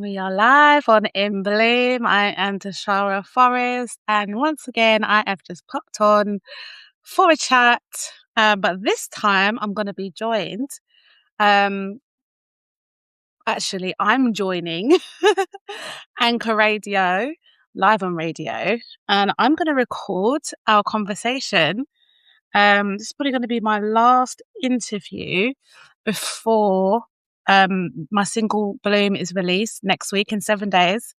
We are live on In Bloom. I am Tashara Forrest, and once again, I have just popped on for a chat. But this time, I'm going to be joined. Um, Actually, I'm joining Anchor Radio, live on radio, and I'm going to record our conversation. This is probably going to be my last interview before my single Bloom is released next week in 7 days,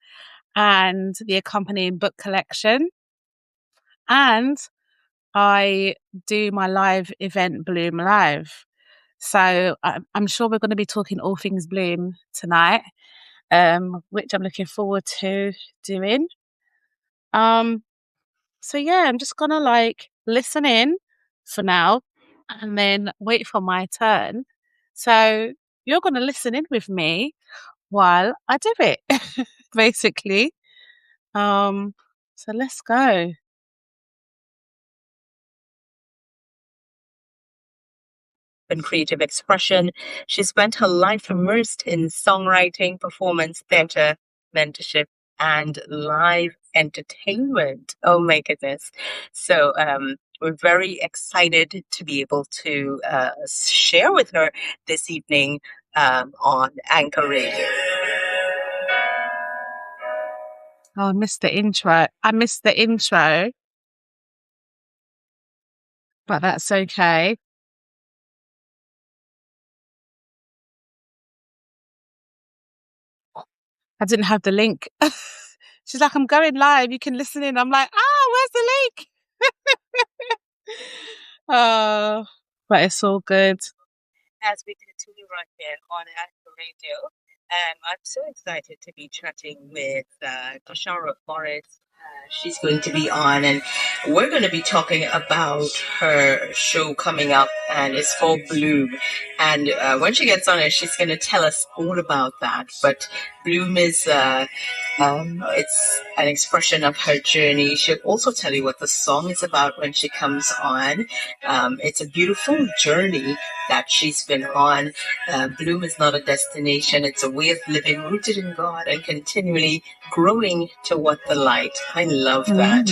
and the accompanying book collection. And I do my live event, Bloom Live. So I'm sure we're going to be talking all things Bloom tonight, which I'm looking forward to doing. So yeah, I'm just gonna listen in for now and then wait for my turn. So you're gonna listen in with me while I do it, basically. So let's go. And creative expression. She spent her life immersed in songwriting, performance, theater, mentorship, and live entertainment. Oh my goodness. So we're very excited to be able to share with her this evening on Anchor Radio. Oh, I missed the intro. But that's okay. I didn't have the link. She's like, I'm going live. You can listen in. I'm like, where's the link? Oh, but it's all good. As we continue right here on Anchor Radio, I'm so excited to be chatting with Tashara Forrest. She's going to be on, and we're going to be talking about her show coming up, and it's called Bloom. And when she gets on it, she's going to tell us all about that. But Bloom is it's an expression of her journey. She'll also tell you what the song is about when she comes on. It's a beautiful journey that she's been on. Bloom is not a destination. It's a way of living rooted in God and continually growing toward the light. I love that.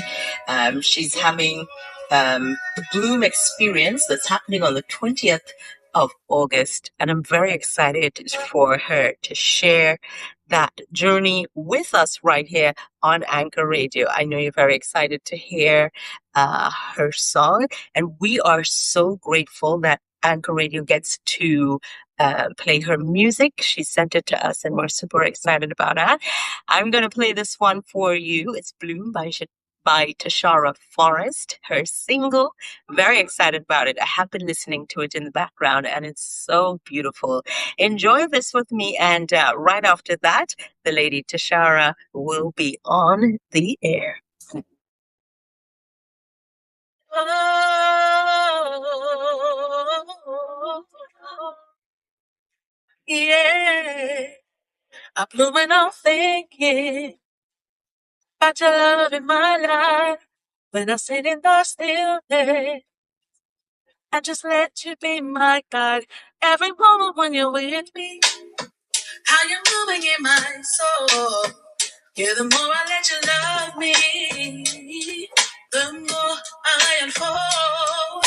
She's having the Bloom experience that's happening on the 20th of August. And I'm very excited for her to share that journey with us right here on Anchor Radio. I know you're very excited to hear her song. And we are so grateful that Anchor Radio gets to play her music. She sent it to us and we're super excited about that. I'm going to play this one for you. It's Bloom by Tashara Forrest, her single. Very excited about it. I have been listening to it in the background and it's so beautiful. Enjoy this with me, and right after that, the lady Tashara will be on the air. Yeah, I'm blooming on thinking about your love in my life. When I sit in the stillness, I just let you be my guide. Every moment when you're with me, how you're moving in my soul. Yeah, the more I let you love me, the more I unfold.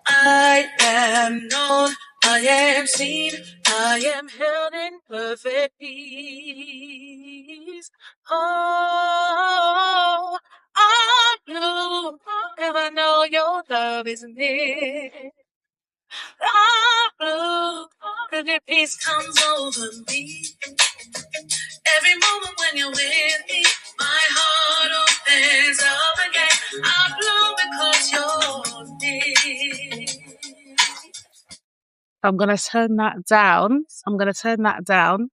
I am known, I am seen, I am held in perfect peace. Oh, I'm blue, and I know your love is near. I'm blue, and your peace comes over me. Every moment when you're with me, my heart opens up again. I'm blue because you're near. I'm going to turn that down.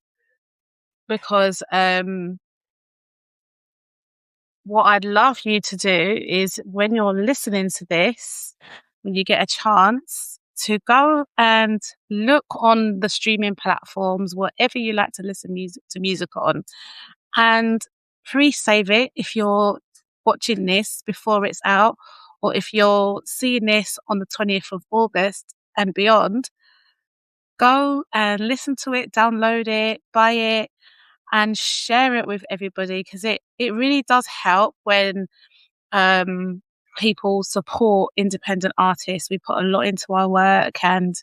Because what I'd love you to do is, when you're listening to this, when you get a chance, to go and look on the streaming platforms, whatever you like to listen to music on, and pre-save it if you're watching this before it's out, or if you're seeing this on the 20th of August and beyond. Go and listen to it, download it, buy it, and share it with everybody, because it really does help when um, people support independent artists. We put a lot into our work, and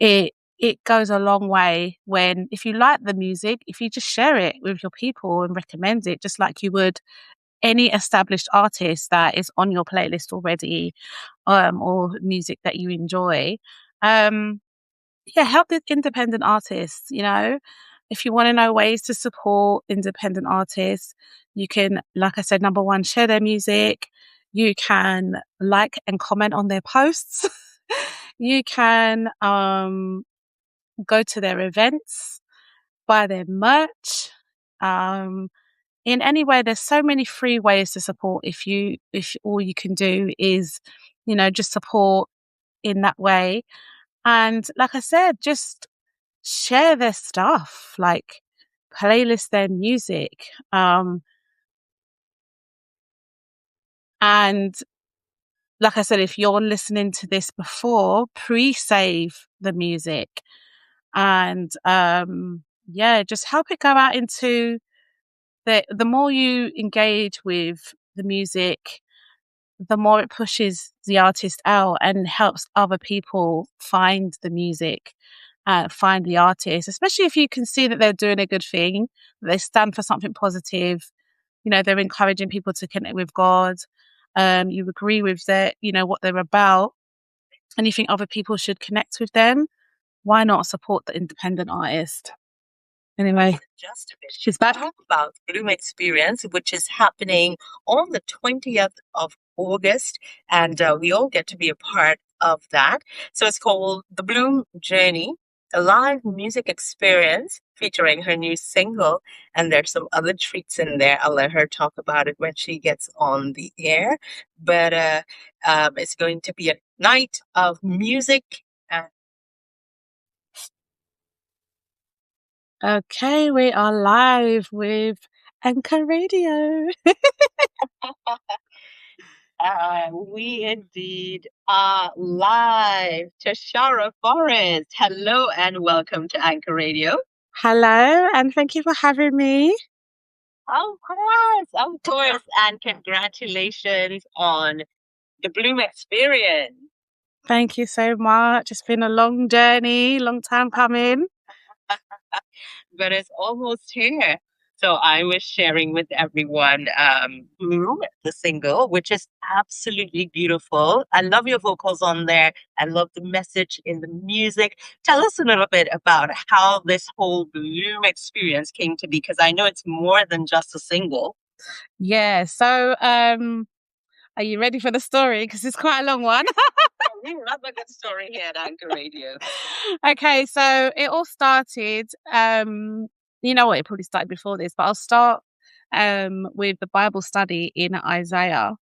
it it goes a long way when, if you like the music, if you just share it with your people and recommend it, just like you would any established artist that is on your playlist already, or music that you enjoy. Um, yeah, help the independent artists, If you want to know ways to support independent artists, you can, like I said, number one, share their music. You can like and comment on their posts. You can go to their events, buy their merch. Um, in any way, there's so many free ways to support if all you can do is, just support in that way. And like I said, just share their stuff, like playlist their music. And like I said, if you're listening to this before, pre-save the music, and yeah, just help it go out into the more you engage with the music, the more it pushes the artist out and helps other people find the music, find the artist, especially if you can see that they're doing a good thing, they stand for something positive, they're encouraging people to connect with God. You agree with what they're about, and you think other people should connect with them. Why not support the independent artist? Anyway, Just a bit. she's back. Talk about Bloom Experience, which is happening on the 20th of August, and we all get to be a part of that. So it's called The Bloom Journey, a live music experience featuring her new single, and there's some other treats in there. I'll let her talk about it when she gets on the air. But it's going to be a night of music. Okay, we are live with Anchor Radio. We indeed are live. Tashara Forrest. Hello and welcome to Anchor Radio. Hello, and thank you for having me. Of course, and congratulations on the Bloom Experience. Thank you so much. It's been a long journey, long time coming. But it's almost here. So I was sharing with everyone Bloom, the single, which is absolutely beautiful. I love your vocals on there. I love the message in the music. Tell us a little bit about how this whole Bloom experience came to be, because I know it's more than just a single. Yeah, so are you ready for the story? Because it's quite a long one. We love a good story here at Anchor Radio. Okay, so it all started, it probably started before this, but I'll start with the Bible study in Isaiah.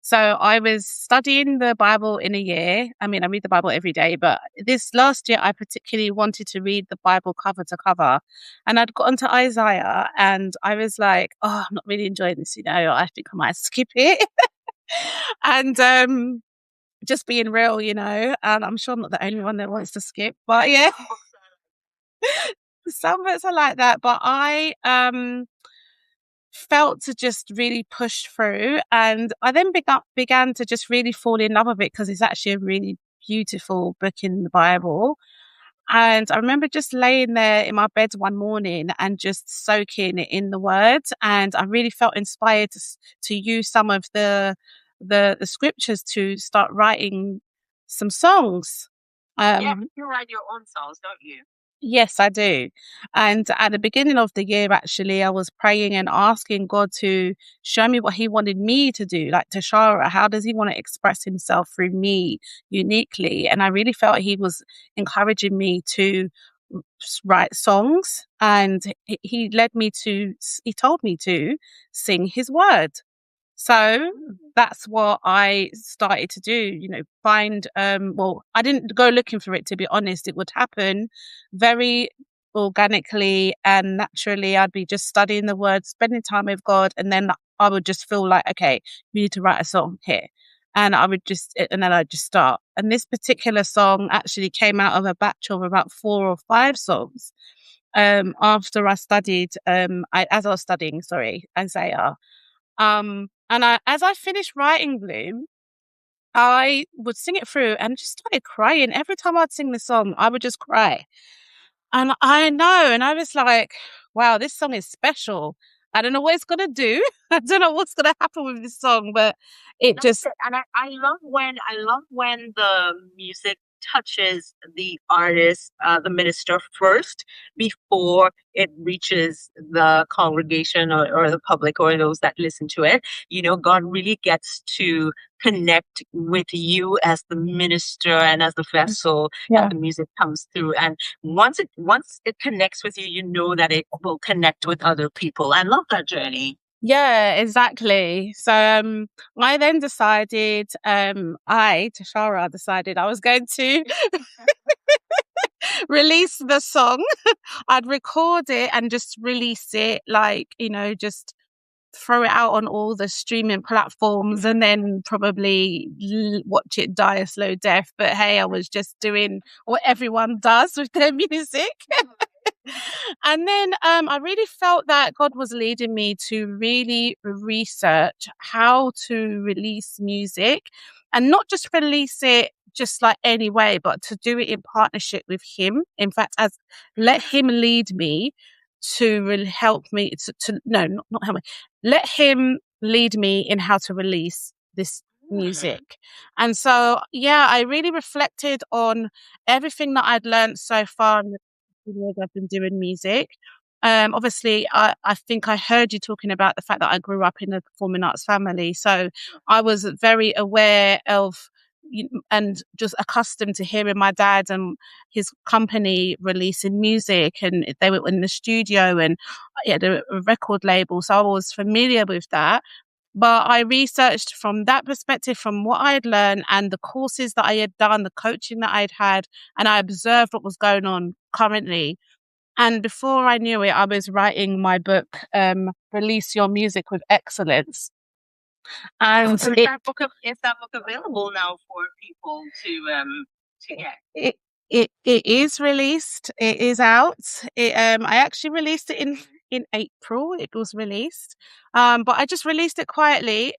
So I was studying the Bible in a year. I mean, I read the Bible every day, but this last year I particularly wanted to read the Bible cover to cover. And I'd gotten to Isaiah and I was like, oh, I'm not really enjoying this, I think I might skip it. And just being real, and I'm sure I'm not the only one that wants to skip, but yeah, some of us are like that. But I felt to just really push through, and I then began to just really fall in love with it, because it's actually a really beautiful book in the Bible. And I remember just laying there in my bed one morning and just soaking it in the words, and I really felt inspired to use some of the scriptures to start writing some songs. Yeah, you write your own songs, don't you? Yes, I do. And at the beginning of the year, actually, I was praying and asking God to show me what He wanted me to do. Like, Tashara, how does He want to express Himself through me uniquely? And I really felt He was encouraging me to write songs. And He led me to, He told me to sing His word. So that's what I started to do, find, I didn't go looking for it, to be honest. It would happen very organically and naturally. I'd be just studying the word, spending time with God, and then I would just feel like, okay, you need to write a song here. And then I'd just start. And this particular song actually came out of a batch of about 4 or 5 songs. after I studied as I was studying, sorry, Isaiah. As I finished writing Bloom, I would sing it through and just started crying. Every time I'd sing the song, I would just cry. And I know, and I was like, wow, this song is special. I don't know what it's gonna do. I don't know what's gonna happen with this song, but it just And I love when the music touches the artist, the minister first before it reaches the congregation or the public or those that listen to it. You know, God really gets to connect with you as the minister and as the vessel that the music comes through. And once it connects with you, you know that it will connect with other people. I love that journey. Yeah, exactly. So I then decided, Tashara, decided I was going to release the song. I'd record it and just release it, like, just throw it out on all the streaming platforms and then probably watch it die a slow death. But hey, I was just doing what everyone does with their music. And then I really felt that God was leading me to really research how to release music and not just release it just like any way, but to do it in partnership with Him. In fact, as let Him lead me to really help me to no, not help me. Let Him lead me in how to release this music. And so, yeah, I really reflected on everything that I'd learned so far in the years I've been doing music. Obviously, I think I heard you talking about the fact that I grew up in a performing arts family. So I was very aware of and just accustomed to hearing my dad and his company releasing music, and they were in the studio and yeah, the record label. So I was familiar with that. But I researched from that perspective, from what I had learned and the courses that I had done, the coaching that I'd had, and I observed what was going on currently. And before I knew it, I was writing my book, Release Your Music with Excellence. And So is that book available now for people to get? It is released. It is out. I actually released it in April. It was released, but I just released it quietly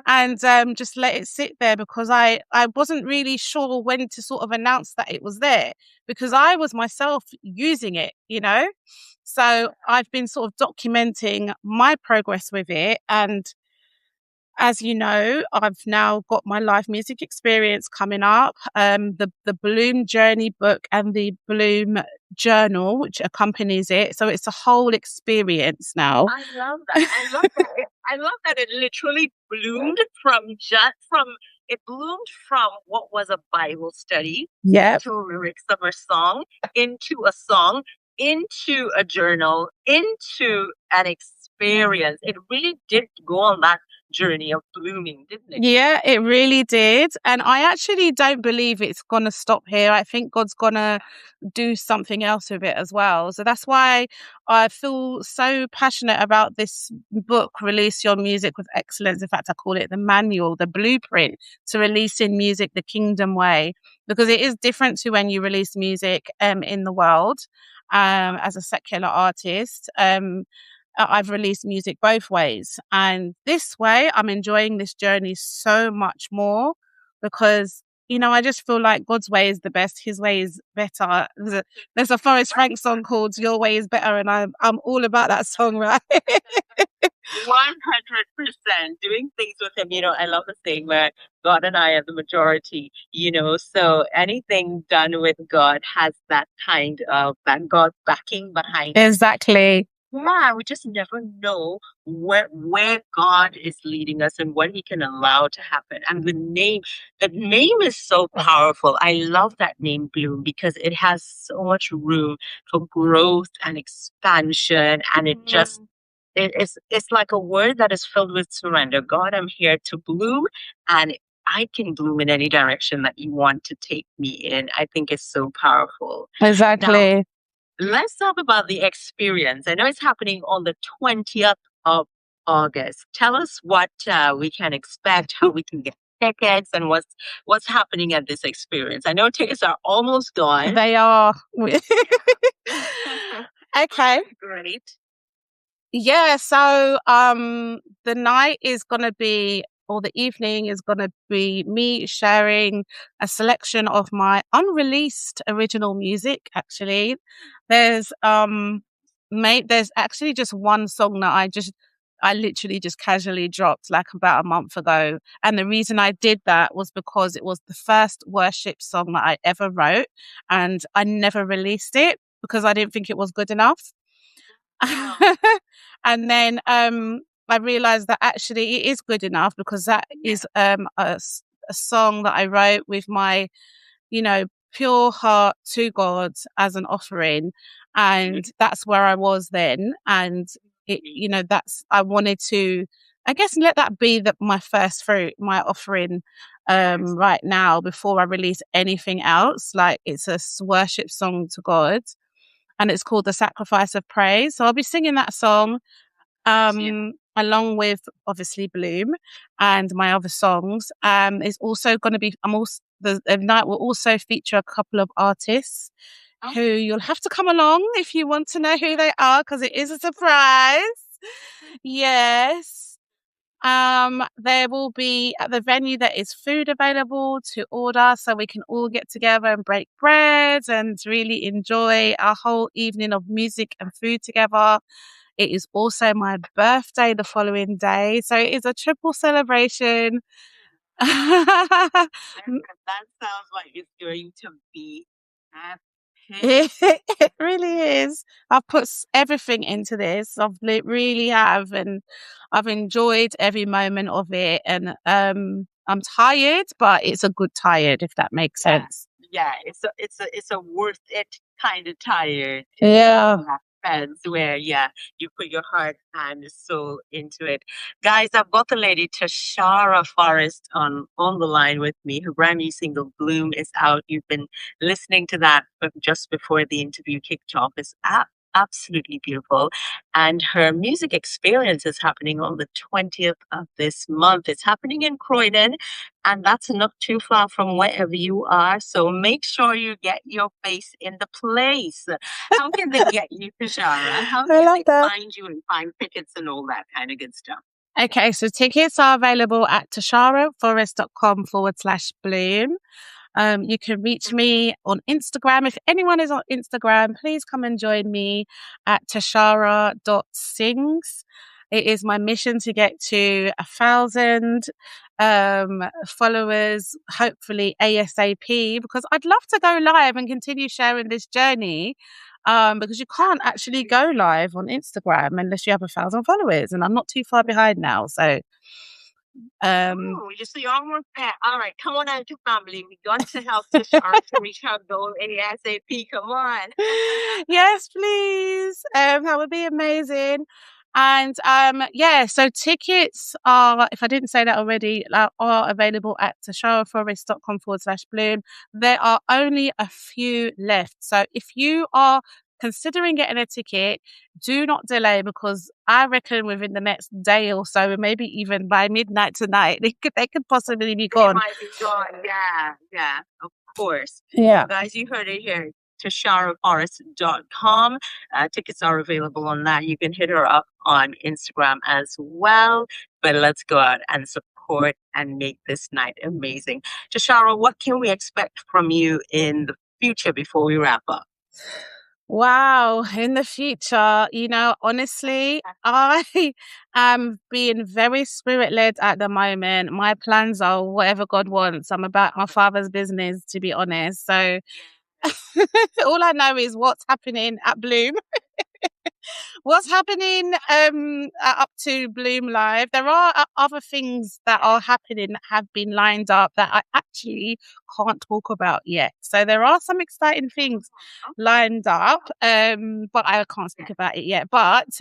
and just let it sit there because I wasn't really sure when to sort of announce that it was there because I was myself using it, So I've been sort of documenting my progress with it. And as you know, I've now got my live music experience coming up, the Bloom Journey book and the Bloom Journal, which accompanies it. So it's a whole experience now. I love that. I love that it literally bloomed from what was a Bible study to lyrics of a song, into a song, into a journal, into an experience. It really did go on that journey of blooming, didn't it? Yeah, it really did. And I actually don't believe it's going to stop here. I think God's going to do something else with it as well. So that's why I feel so passionate about this book, Release Your Music with Excellence. In fact, I call it the manual, the blueprint to releasing music the kingdom way, because it is different to when you release music in the world as a secular artist. I've released music both ways. And this way, I'm enjoying this journey so much more because, I just feel like God's way is the best. His way is better. There's a Forrest Frank song called Your Way is Better. And I'm all about that song, right? 100% doing things with him. I love the saying where God and I are the majority, so anything done with God has that kind of that God backing behind it. Exactly. Yeah, we just never know where God is leading us and what He can allow to happen. And the name is so powerful. I love that name, Bloom, because it has so much room for growth and expansion, and it's like a word that is filled with surrender. God, I'm here to bloom, and I can bloom in any direction that you want to take me in. I think it's so powerful. Exactly. Now, let's talk about the experience. I know it's happening on the 20th of August. Tell us what we can expect, how we can get tickets, and what's happening at this experience. I know tickets are almost gone. They are. Okay. Great. Yeah, so the night is gonna be, or the evening is gonna be me sharing a selection of my unreleased original music, actually. There's there's actually just one song that I literally just casually dropped like about a month ago. And the reason I did that was because it was the first worship song that I ever wrote, and I never released it because I didn't think it was good enough. And then I realized that actually it is good enough because that is a song that I wrote with my, you know, pure heart to God as an offering. And that's where I was then. And it, you know, that's, I wanted to, I guess, let that be my first fruit, my offering right now before I release anything else. Like it's a worship song to God, and it's called The Sacrifice of Praise. So I'll be singing that song along with obviously Bloom and my other songs. It's also going to be, the night will also feature a couple of artists who you'll have to come along if you want to know who they are, because it is a surprise. Yes. There will be at the venue there is food available to order, so we can all get together and break bread and really enjoy our whole evening of music and food together. It is also my birthday the following day, so it is a triple celebration. That sounds like it's going to be epic. It really is. I've put everything into this. Really have, and I've enjoyed every moment of it. And I'm tired, but it's a good tired, if that makes sense. Yeah, it's a worth it kind of tired. Yeah. Friends where you put your heart and soul into it. Guys, I've got the lady Tashara Forrest on the line with me. Her brand new single Bloom is out. You've been listening to that just before the interview kicked off. It's absolutely beautiful. And her music experience is happening on the 20th of this month. It's happening in Croydon, and that's not too far from wherever you are. So make sure you get your face in the place. How can they get you, Tashara? How can they find you and find tickets and all that kind of good stuff? Okay, so tickets are available at tasharaforrest.com/bloom. You can reach me on Instagram. If anyone is on Instagram, please come and join me at tashara.sings. It is my mission to get to 1,000 followers, hopefully ASAP, because I'd love to go live and continue sharing this journey. Because you can't actually go live on Instagram unless you have 1,000 followers, and I'm not too far behind now. So you see, you're almost there. All right, come on out to family. We got to help Tashara to reach her goal ASAP. Come on. Yes, please. That would be amazing. And so tickets are, if I didn't say that already, are available at tasharaforrest.com/bloom. There are only a few left. So if you are considering getting a ticket, do not delay, because I reckon within the next day or so, maybe even by midnight tonight, they could possibly be gone. They might be gone. Yeah, of course. Yeah. Guys, you heard it here. TasharaForrest.com. Tickets are available on that. You can hit her up on Instagram as well. But let's go out and support and make this night amazing. Tashara, what can we expect from you in the future before we wrap up? Wow, in the future, honestly, I am being very spirit led at the moment. My plans are whatever God wants. I'm about my Father's business, to be honest. So all I know is what's happening at Bloom. What's happening up to Bloom Live. There are other things that are happening that have been lined up that I actually can't talk about yet. So there are some exciting things lined up, but I can't speak about it yet. But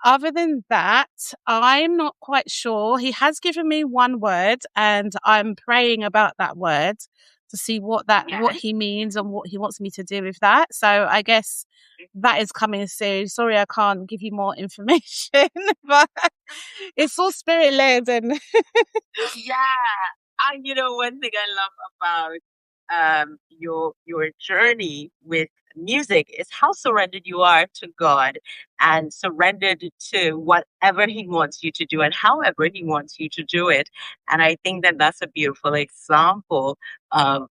other than that, I'm not quite sure. He has given me one word, and I'm praying about that word to see what he means and what he wants me to do with that. So I guess that is coming soon. Sorry, I can't give you more information, but it's all spirit led. And one thing I love about your journey with music is how surrendered you are to God and surrendered to whatever He wants you to do and however He wants you to do it. And I think that that's a beautiful example of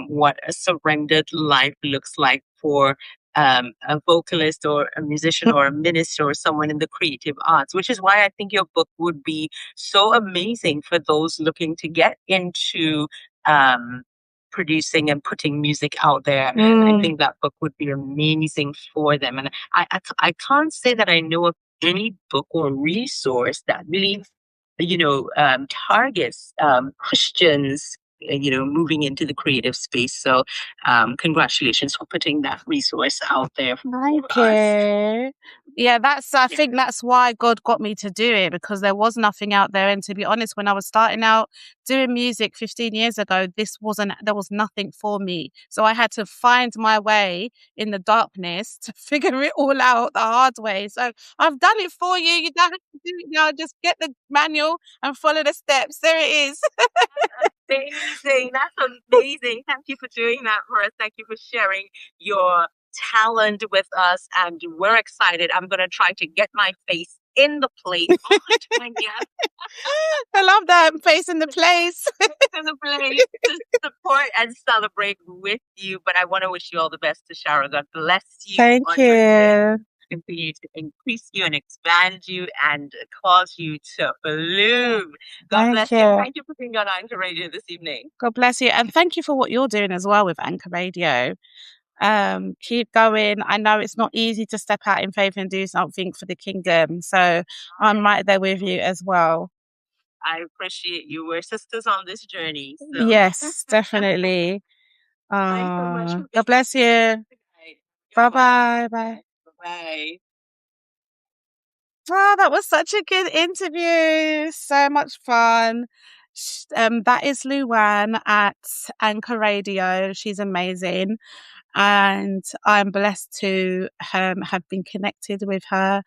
what a surrendered life looks like for a vocalist or a musician or a minister or someone in the creative arts, which is why I think your book would be so amazing for those looking to get into um, producing and putting music out there. I think that book would be amazing for them. And I can't say that I know of any book or resource that really, targets Christians, moving into the creative space. So, congratulations for putting that resource out there for Thank us. you. Yeah, I think that's why God got me to do it because there was nothing out there. And to be honest, when I was starting out doing music 15 years ago, there was nothing for me. So I had to find my way in the darkness to figure it all out the hard way. So I've done it for you. You don't have to do it now. Just get the manual and follow the steps. There it is. Amazing. That's amazing. Thank you for doing that for us. Thank you for sharing your talent with us. And we're excited. I'm going to try to get my face in the place. Oh, Tanya, I love that. I'm facing the place. in the place to support and celebrate with you. But I want to wish you all the best, Tashara. God bless you. Thank on your journey. you. Continue to increase you and expand you and cause you to bloom. God Thank bless you. you. Thank you for being on Anchor Radio this evening. God bless you. And thank you for what you're doing as well with Anchor Radio. Keep going. I know it's not easy to step out in faith and do something for the kingdom. So I'm right there with you as well. I appreciate you. We're sisters on this journey. So Yes, definitely. thanks so much for God being bless you. here. Bye bye. Bye. Bye. Oh, that was such a good interview. So much fun. That is Luan at Anchor Radio. She's amazing. And I'm blessed to have been connected with her.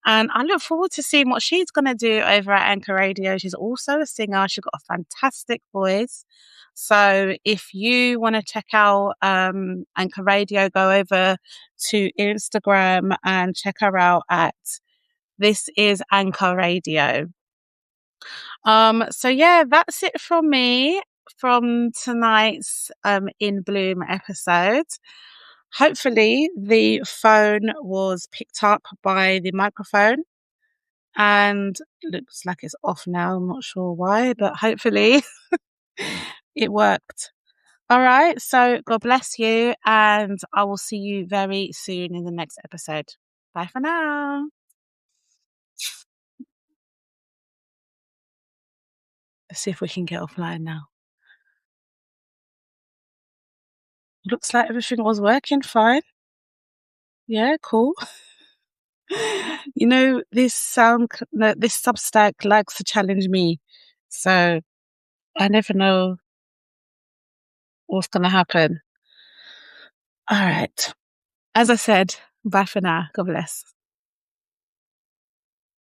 And I look forward to seeing what she's going to do over at Anchor Radio. She's also a singer. She's got a fantastic voice. So if you want to check out Anchor Radio, go over to Instagram and check her out at This Is Anchor Radio. So yeah, that's it from me from tonight's In Bloom episode. Hopefully the phone was picked up by the microphone and looks like it's off now. I'm not sure why, but hopefully it worked. All right. So God bless you. And I will see you very soon in the next episode. Bye for now. Let's see if we can get offline now. Looks like everything was working fine. Yeah, cool. You know, this Substack likes to challenge me. So I never know what's going to happen. All right. As I said, bye for now. God bless.